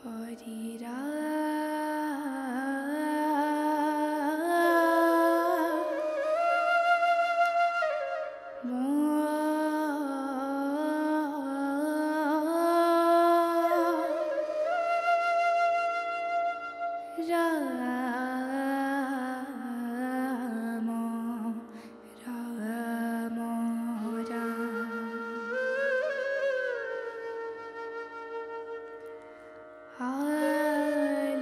Hare Rama, Hare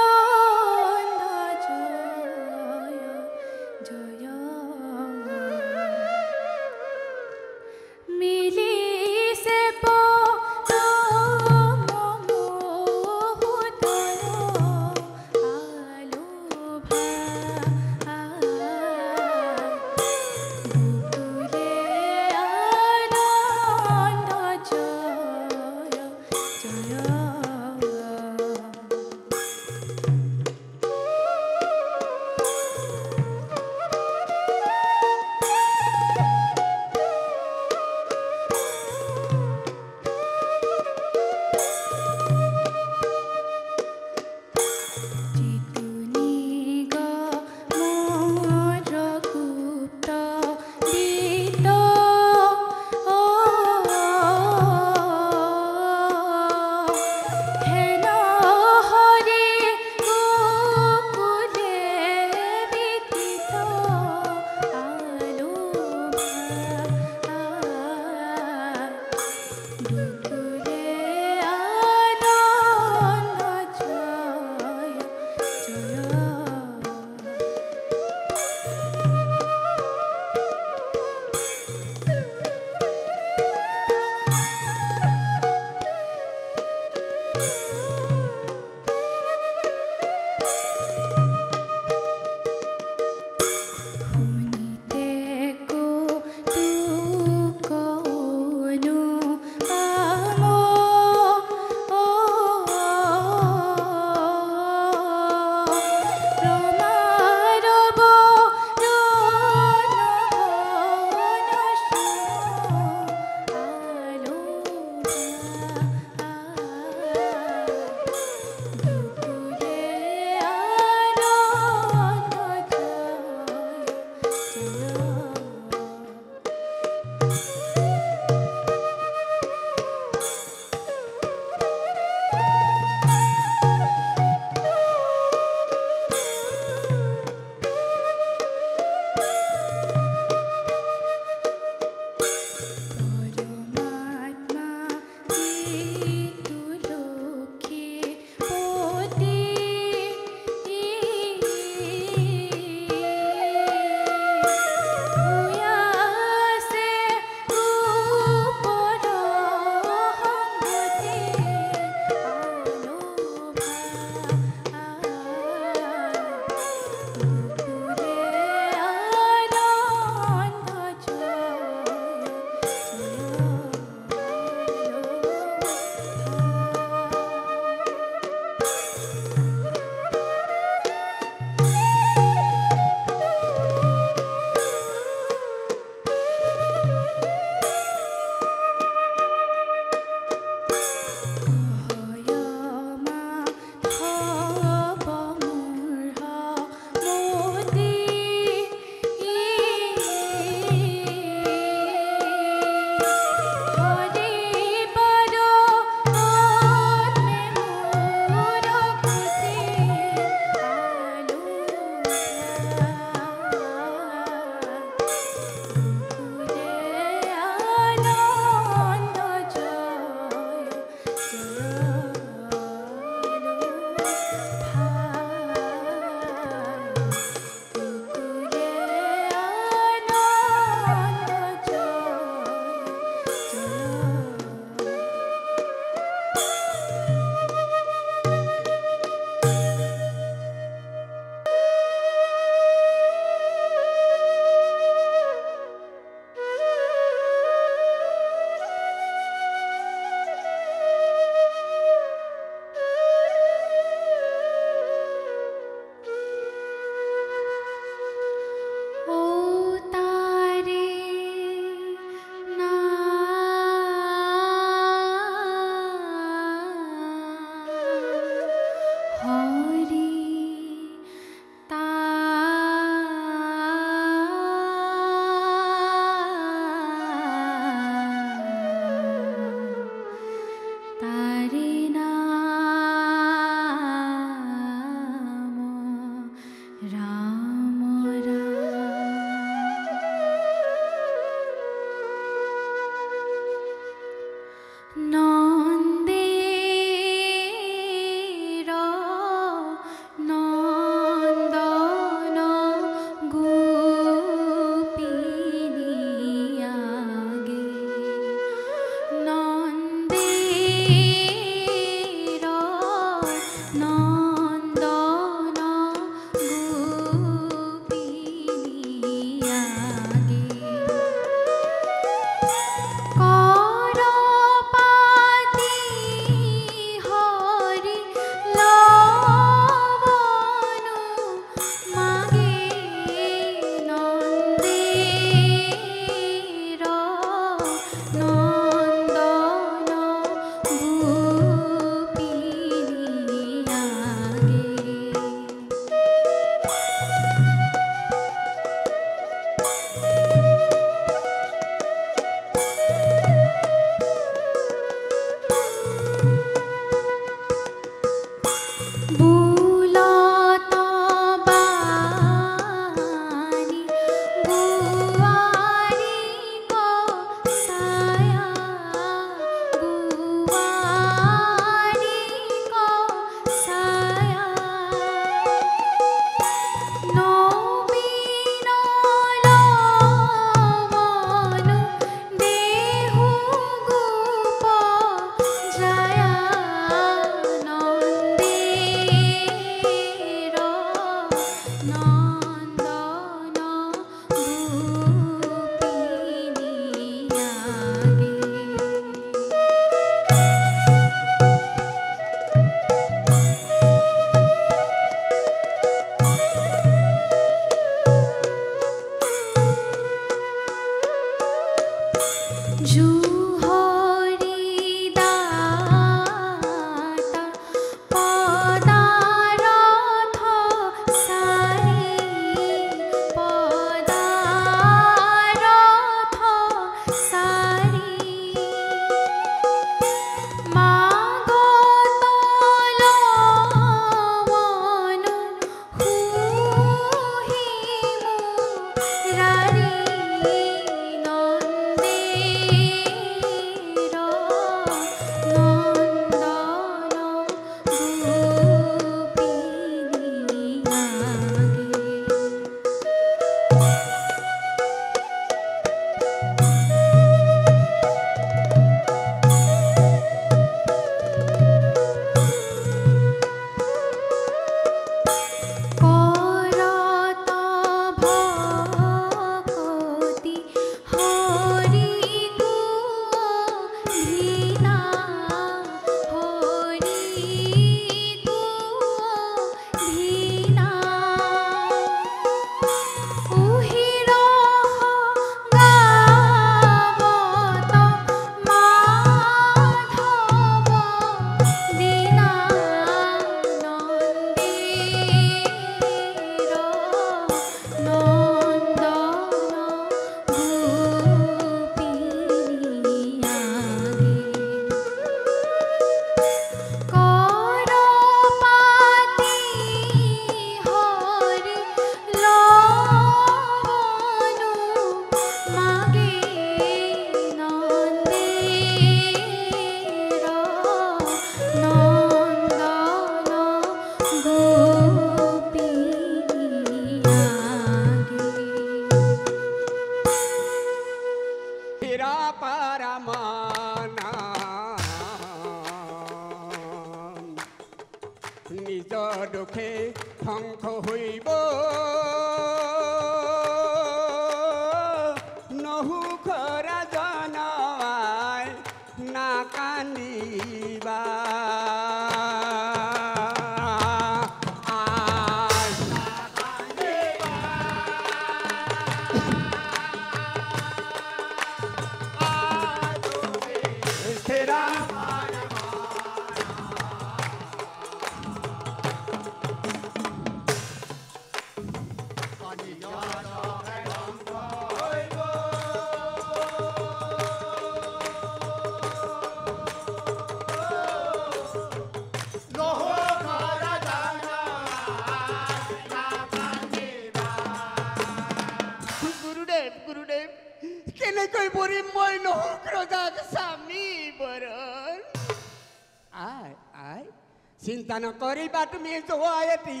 चिंता न करी बाट में जो आयती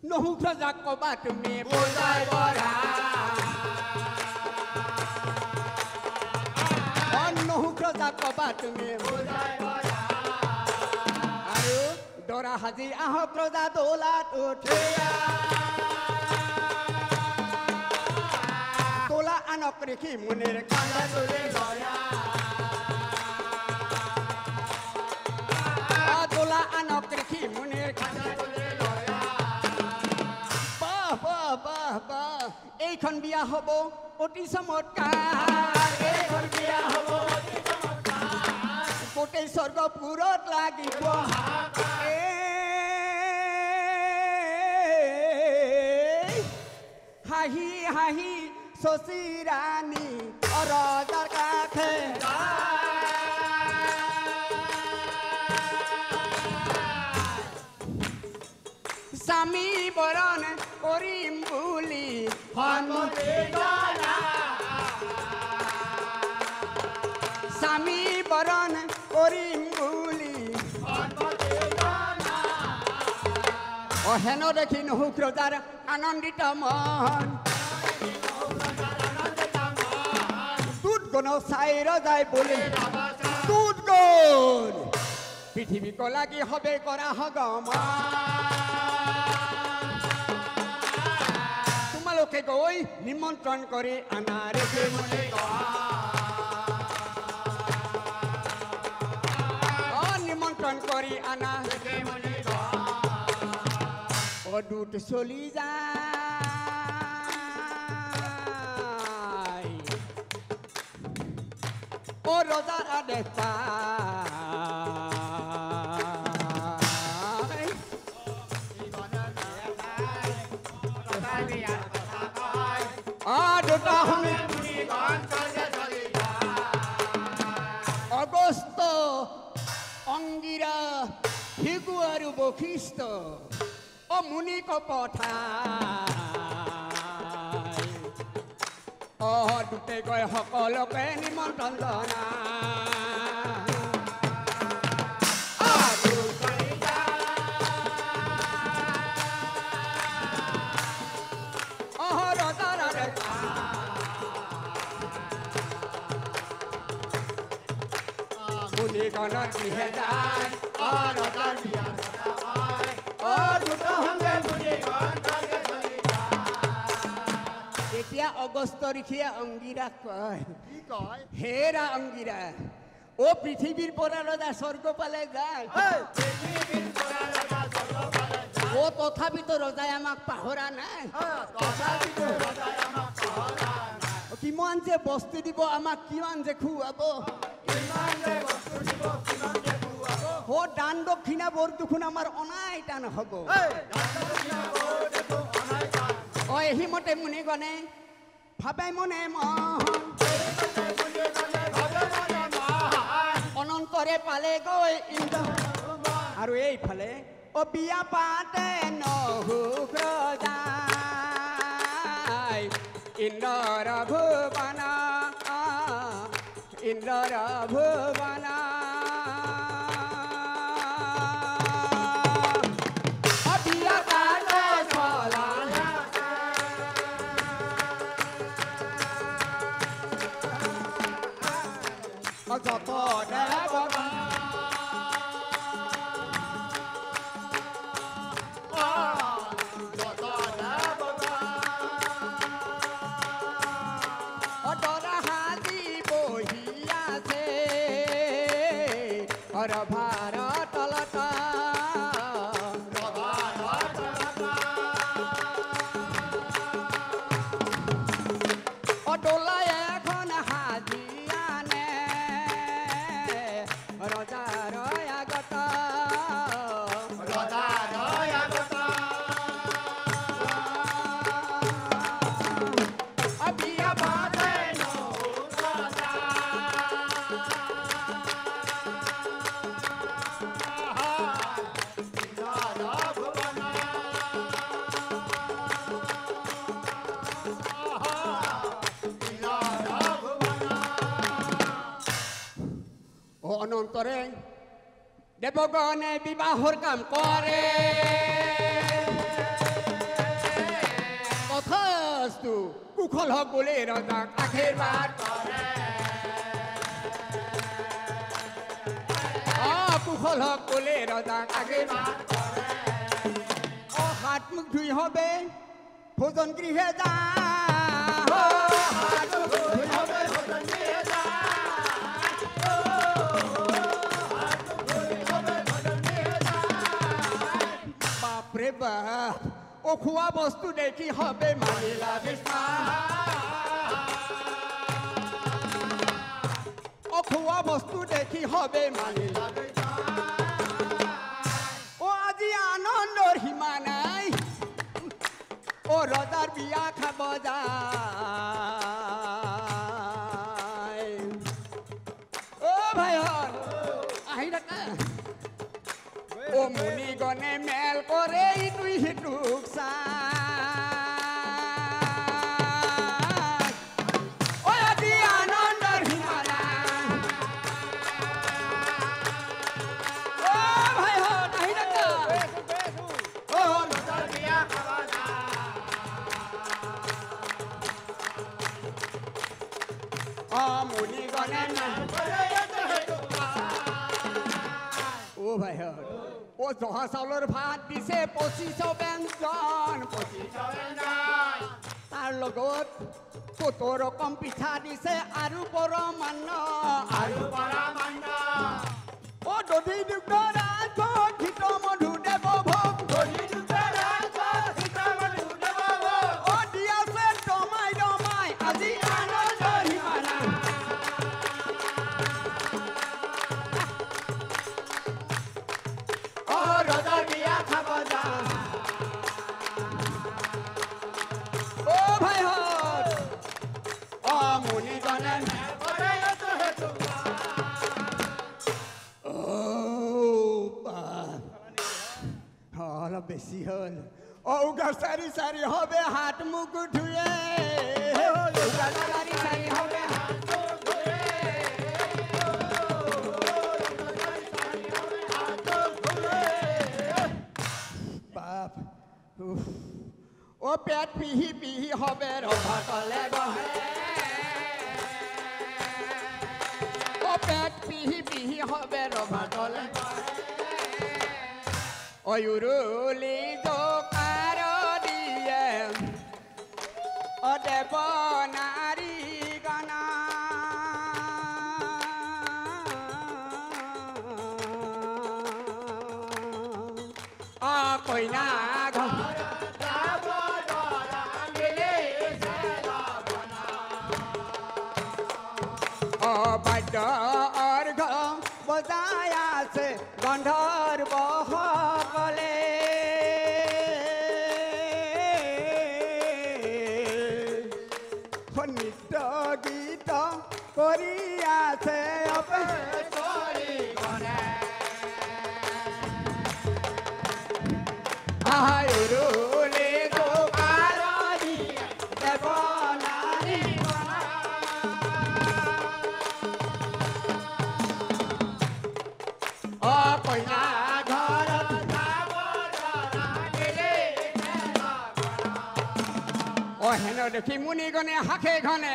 नहु प्रजा को बाट में बोझाय बड़ा और नहु प्रजा को बाट में बोझाय बड़ा आयो डोरा हाजी आह प्रजा दोला उठे तोला अनक रेखी मुनेर कांदा तुले गया এইখন বিয়া হব অতি চমৎকাৰ এইখন বিয়া হব অতি চমৎকাৰ গোটেই স্বৰ্গপুৰত লাগিব হাঁহি হাঁহি শশী ৰাণী অৰজাৰ কাষে স্বামী বৰণ কৰিম বুলি স্বামী বৰণ কৰিম বুলি অহেন দেখি নহুক ৰজাৰ আনন্দিত মন দুধ গণ চাই ৰজাই বুলি দুধ গণ পৃথিৱীক লাগি হবে কৰা হগম তোমালোকে গৈ নিমন্ত্ৰণ কৰি আনাৰে নিমন্ত্ৰণ কৰি আনা অদূত চলি যায় ও ৰজাৰ আদেশ দুটা অগস্ত অঙ্গিৰা ভিগু আৰু বশিষ্ঠ ও মুনিক পঠাই দুটে গৈ সকলোকে নিমন্ত্ৰণ মুনিগণৰ গৃহে যায় ৰজাৰ বিয়া এতিয়া অগস্ত ঋষিয়ে অংগীৰাক কয় কি কয় হেৰা অংগীৰা ও পৃথিৱীৰ পৰা ৰজা স্বৰ্গ পালে যায় ও তথাপিতো ৰজাই আমাক পাহৰা নাই কিমান যে বস্তু দিব আমাক কিমান যে খুৱাব ও দান দক্ষিণা বৰ দুখোন আমাৰ অনাই টান হ'ব ও এহিমতে মুনিগণে ভাবে মনে অনন্তৰে পালে গৈ ইন্দ্ৰ আৰু এইফালে ও বিয়া পাতে নহুক ৰজাই ইন্দ্ৰৰ ভুৱনা ইন্দ্ৰৰ ভুৱনা যত দেৱতা দৰা হাজি বহি আছে ভাৰত ডোলাই এখন হাজি আনে ৰজাৰ আগত বিয়া পাতে অনন্তৰে দেৱগণে বিবাহৰ কাম কৰে তথাস্তু কুশল হওক বুলি ৰজাক আশীৰ্বাদ কৰে কুশল হওক বুলি ৰজাক আশীৰ্বাদ কৰে হাত মুখ ধুই হবে ভোজন গৃহে যা বাপৰে বাপ ও খোৱা বস্তু দেখি হবে মানিলা ও খোৱা বস্তু দেখি হবে মানিলা ও আজি আনন্দৰ সীমা নাই ও ৰজাৰ বিয়া খাব যায় ও ভাই আহি থাকা ও মুনিগণে মেল কৰে ইটুই সিটুক চাই ও আজি আনন্দৰ সীমা নাই ও ভাই আহি থাকা ও ৰজাৰ বিয়া খাব যায় মুনিগণে ও ভাই ও জহা চাউলৰ ভাত দিছে 25 ব্যঞ্জন তাৰ লগত 70 ৰকম পিঠা দিছে আৰু পৰমান্ন ও দধি দুগ্ধ ৰাজ ঘিত মধু দেৱ ভোগ ও দি আছে দমাই দমাই আজি আনন্দৰ সীমা নাই অলপ বেছি হ'ল উগাৰ চাৰি চাৰি হবে হাত মুখ ধুয়ে উগাৰ চাৰি চাৰি হবে হাত মুখ ধুয়ে বাপ পেট পিহি পিহি হবে ৰভা তলে বহে পেট পিহি পিহি হবে ৰভা তলে অয়ুৰুলি জোকাৰ দিয়ে দেৱ নাৰী গণা কইনা বাদ্য অৰ্ঘ বজাই আছে গন্ধৰ্বসকলে নৃত্য গীত কৰি আছে আয়ুৰুলি জোকাৰ দিয়ে দেৱ নাৰী কইনা ঘৰত হেন দেখি মুনিগণে হাকে ঘনে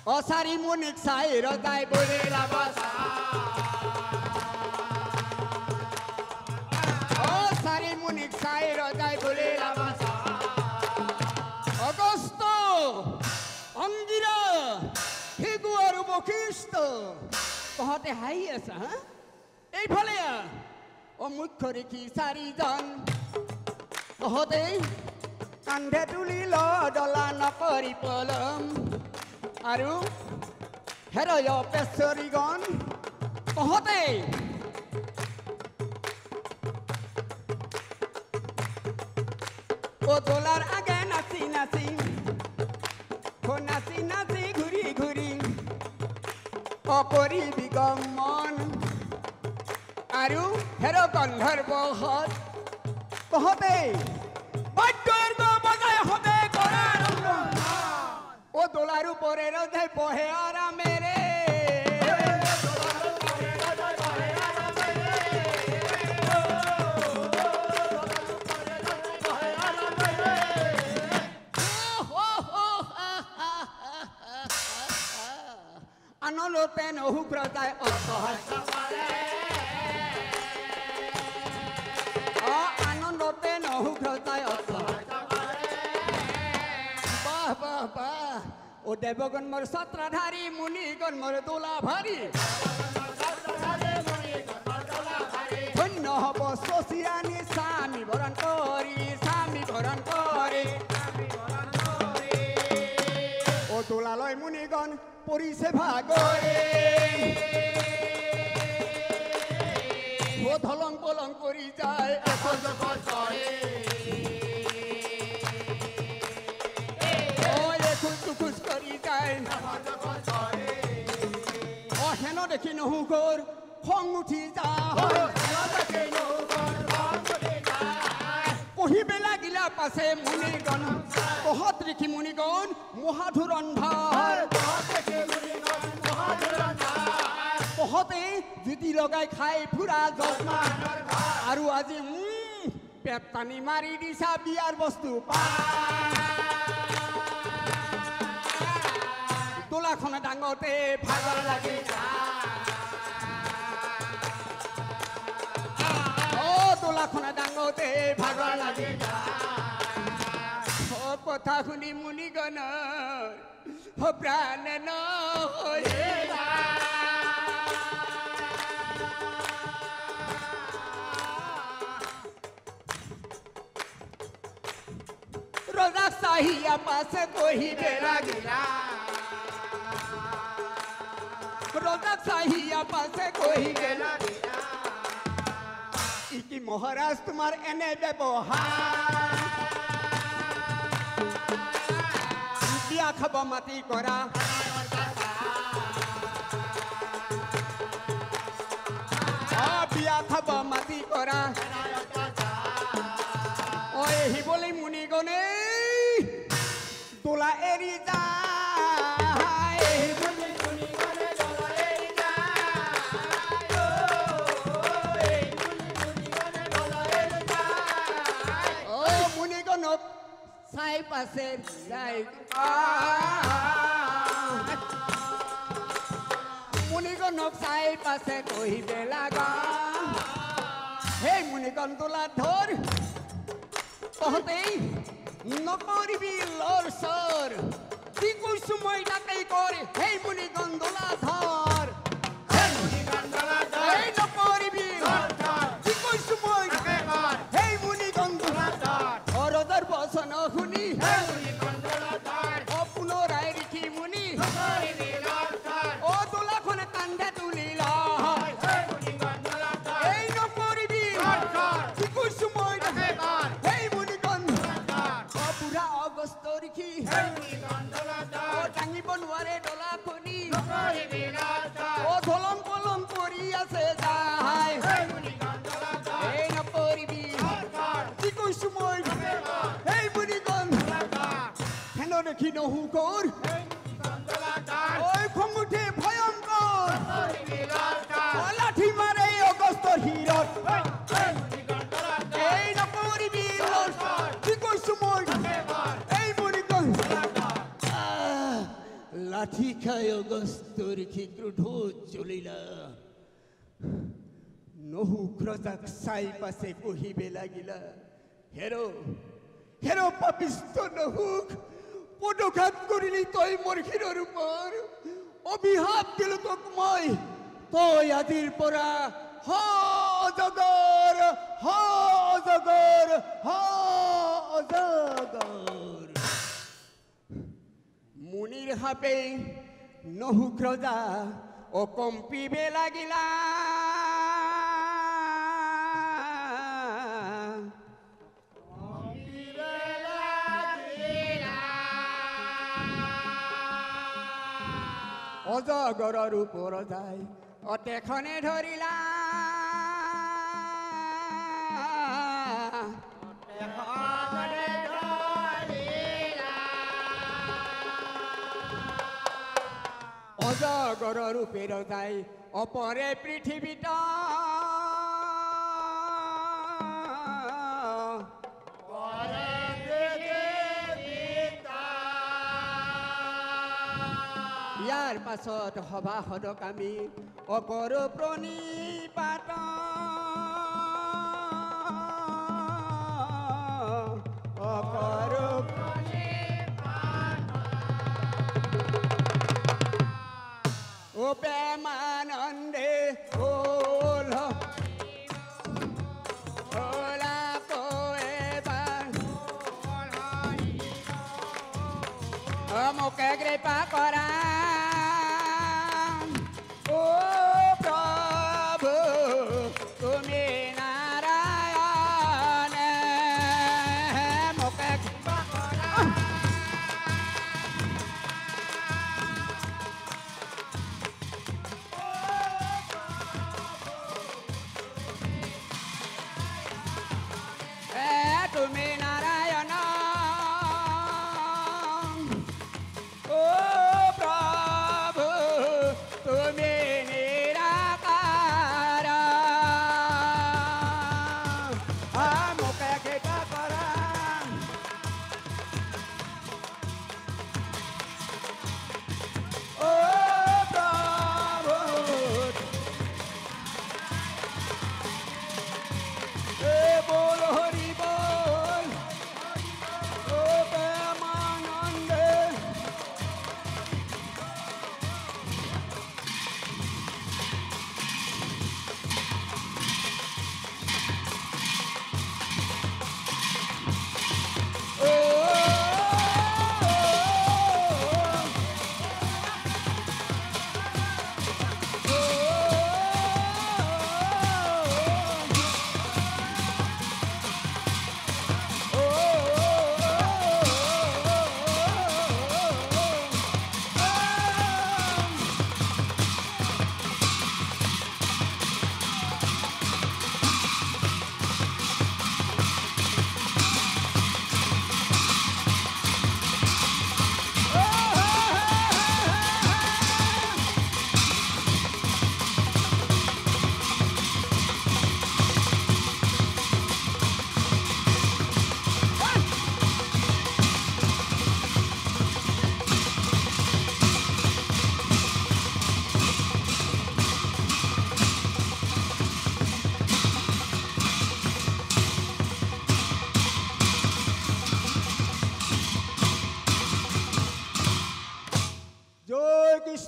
অচাৰি মুনিক চাই ৰজাই বলিলা বচা অচাৰি মুনিক চাই ৰজাই বলিলা বচা অগস্ত অংগিৰা হিগু আৰু বশিষ্ঠ তহঁতে হাঁহি আছা হা এইফালে মুখ্য দেখি চাৰিজন তহঁতে কান্ধে তুলি ডলা নকৰি পলম আৰু হেৰয় পেচৰিগণ তহঁতে ডলাৰ আগে নাচি নাচি নাচি নাচি ঘূৰি ঘূৰি কৰি বিগমন আৰু হেৰ গন্ধৰ্বহত তহঁতে বাদ্যৰ্গ বজাই হবে কৰাৰ ডলাৰ ওপৰে ৰজাই বহে আৰামেৰে আনলতে নহুগ্ৰতাই আনন্দতে নহুগ্ৰতাই বাহ বাহ বাহ দেৱগণ মোৰ ছত্ৰধাৰী মুনিগণ মোৰ দোলা ভাৰী ধন্য হব শশীৰাণী স্বামী বৰণ কৰি দোলালৈ মুনিগণ পৰিছে ভাগৰে ধলং পলং কৰি যায় খুচ কৰি যায় হেন দেখি নহুগৰ খং উঠি যায় পঢ়িবে লাগিলা পাছে মুনিগণ পহত দেখি মুনিগণ মহাধুৰন্ধৰ পহতে জুতি লগাই খাই ফুৰা জজমান আৰু আজি পেট টানি মাৰি দিছা বিয়াৰ বস্তু দোলাখনে ডাঙতে ভাগৰ লাগি দোলাখনে ডাঙতে ভাগৰ লাগি কথা শুনি মুনিগণৰ প্ৰাণ নহয়ে ৰজা চাহিয়া পাছে কহিবে লাগিলা ৰজা চাহিয়া পাছে কহিবে লাগিলা ইকি মহাৰাজ তোমাৰ এনে ব্যৱহাৰ বিয়া খাব মাতি কৰা খাব মাটি কৰা ঐ শিৱলি মুনিগণে দোলা এৰি যায় শিৱলি মুনিগণে দোলা এৰি যায় ঐ মুনিগণক চাই পাছে যায় মুনিগণক চাই পাছে কহিবে লাগা সেই মুনিগণ দোলা ধৰ তহঁতেই নকৰিবি লৰচৰ কি কৈছো মই তাকেই কৰ সেই মুনিগণ দোলা ধৰ এই নকৰিবি কি কৈছো মই সেই মুনিগণ দোলা ধৰ ৰজাৰ বচন শুনি পুনৰাই ঋষি মুনি অ দোলাখন কান্ধে তুলিল এই নকৰিবি কি কৈছো মই সেই মুনিগণ বুঢ়া অগস্ত ঋষি দাঙিব নোৱাৰে দোলাখনি অ ধলম পলম কৰি আছে যায় এই নকৰিবি কি কৈছো মই সেই মুনিগণ হেনো দেখি নহুকৰ ঐ খং উঠে ভয়ংকৰ লাঠি মাৰে অগস্তৰ শিৰত এই নকৰিবি কি কৈছো মই এই মুনিগণ লাঠি খাই অগস্তৰ ঋষি ক্ৰোধত জ্বলিলা নহুক ৰজাক চাই পাছে কহিবে লাগিলা হেৰ হেৰ পাপিষ্ট নহুক পদঘাত কৰিলি তই মোৰ শিৰৰ ওপৰ অভিশাপ দিলো তোক মই তই আজিৰ পৰা অজগৰ মুনিৰ সাপে নহুক ৰজা অকম্পিবে লাগিলা অজগৰৰ ওপৰ যায় অতেখনে ধৰিলা অজগৰৰ ওপৰ যায় অপৰে পৃথিৱীত ইয়াৰ পাছত সভাসদক আমি অকৰো প্ৰণিপাত অকৰো ও প্ৰেমানন্দে ওল ওলা মোকে কৃপা কৰা ও প্ৰভু তুমি নাৰায়ণ মোকে কৃপা কৰা তুমি নাৰায়ণ ও প্ৰভু তুমি নিৰাকাৰ মোকে কৃপা কৰা ও প্ৰভু বল হৰি বল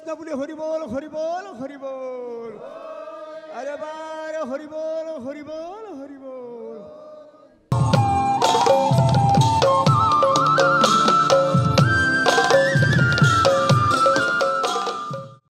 কৃষ্ণ বুলি হৰিবল হৰিবল হৰিবল আৰু এবাৰ হৰিবল হৰিবল হৰিবল